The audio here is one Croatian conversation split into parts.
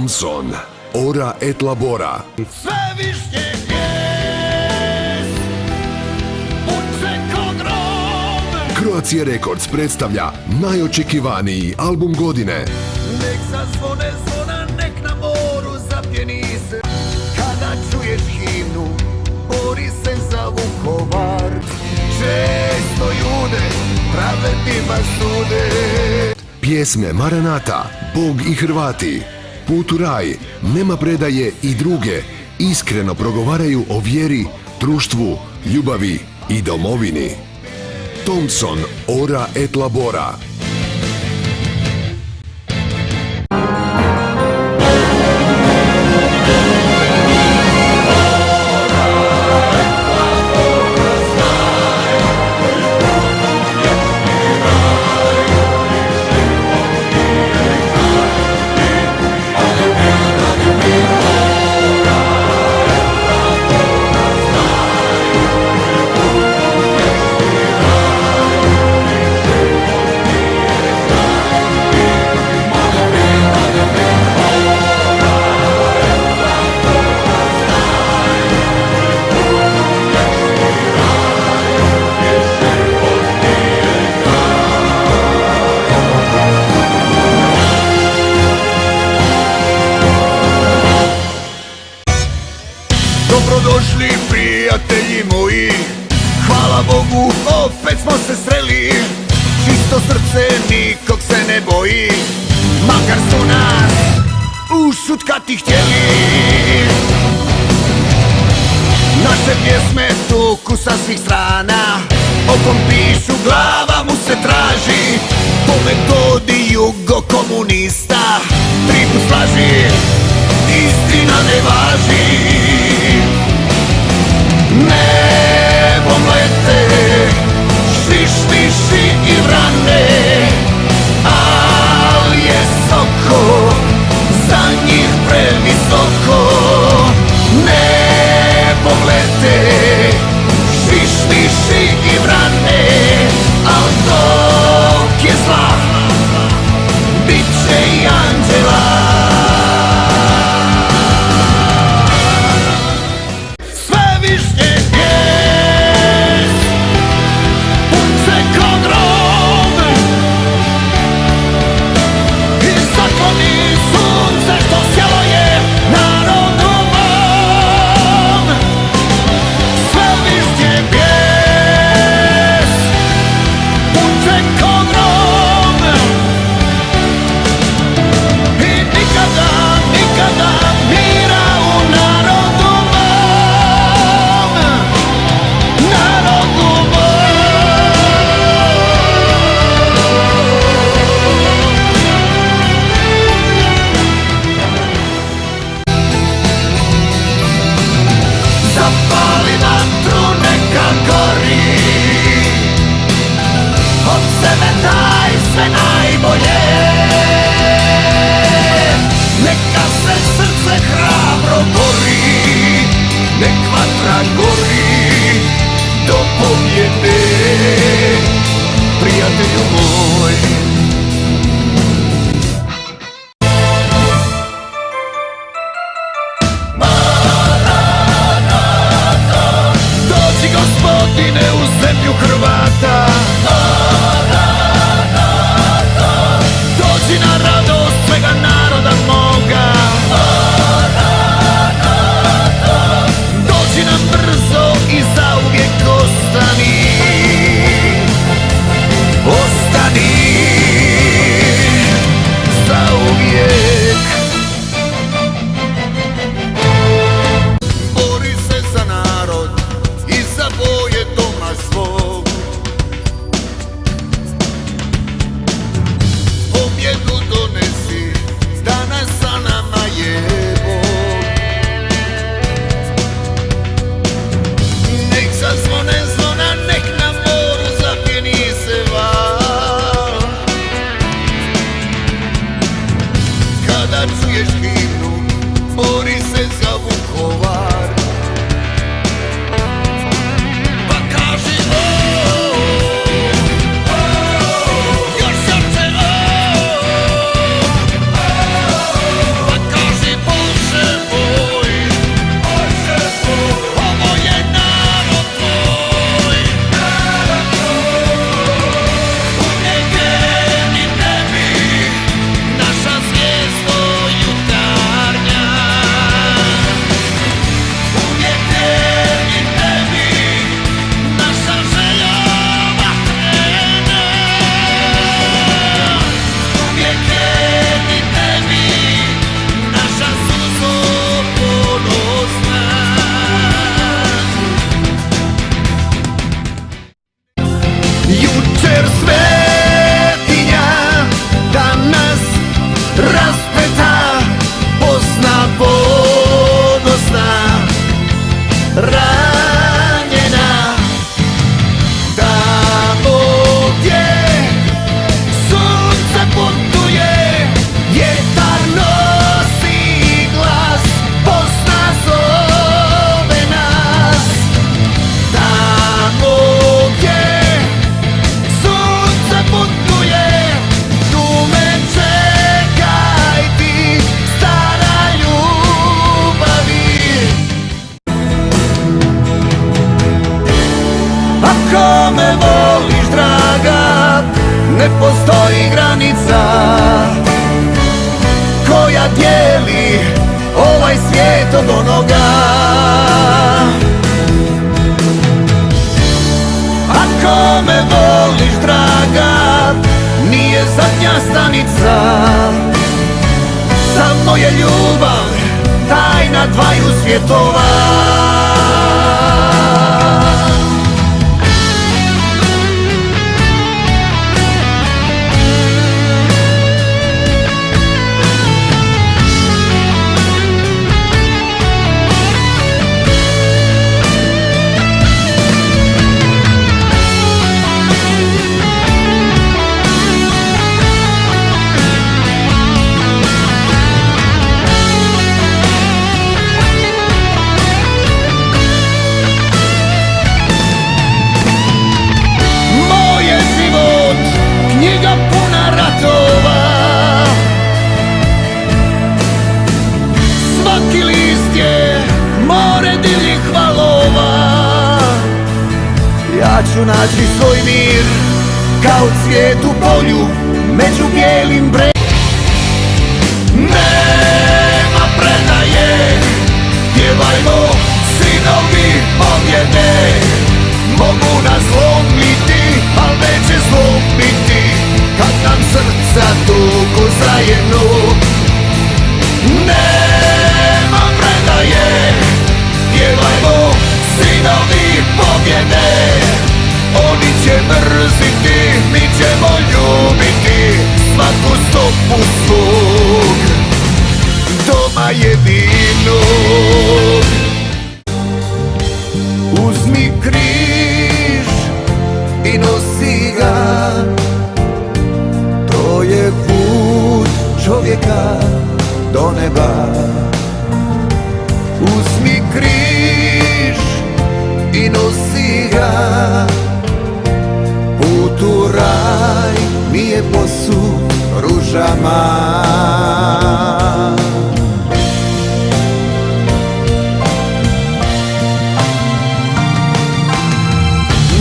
Thompson, Ora et Labora. Sve višnje jest, puče ko grom. Croatia Records predstavlja najočekivaniji album godine. Nek zazvone zvona, nek na moru zapjeni se. Kada čuješ himnu, bori se za Vukovar. Često jude, pravednima sude. Pjesme Maranata, Bog i Hrvati, Put u raj, Nema predaje i druge iskreno progovaraju o vjeri, društvu, ljubavi i domovini. Thompson, Ora et Labora. Dobrodošli prijatelji moji, hvala Bogu opet smo se sreli. Čisto srce nikog se ne boji, makar su nas ušutkati htjeli. Naše pjesme tuku sa svih strana, okom pišu, glava mu se traži. Po metodi jugo komunista, tribut slaži, istina ne važi. Nebom lete šišmiši i vrane, al je soko za njih previsoko. Nebom lete šišmiši i vrane, al dok je zla bit će i anđela. ranjena. Tamo gdje sunce putuje, vjetar nosi glas, Bosna zove nas. Tamo gdje sunce putuje, tu me čekaj ti, stara ljubavi. Ako me voliš, draga, ne postoji granica koja dijeli ovaj svijet od onoga. Ako me voliš, draga, nije zadnja stanica, samo je ljubav tajna dvaju svjetova. Knjiga puna ratova, svaki list je more divljih valova. Ja ću naći svoj mir kao cvijet u polju među bijelim bregom. Nema predaje, pjevajmo sinovi pobjede. Mogu nas slomiti, al neće slomiti kad nam srca tuku za jednu. Nema predaje, pjevajmo sinovi pobjede. Oni će mrziti, mi ćemo ljubiti svaku stopu svog doma jedinog. Uzmi križ i nosi ga, to je put čovjeka do neba. Uzmi križ i nosi ga, put u raj mi je posut ružama.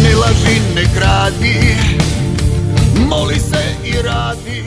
Ne laži, ne kradi, moli se i radi.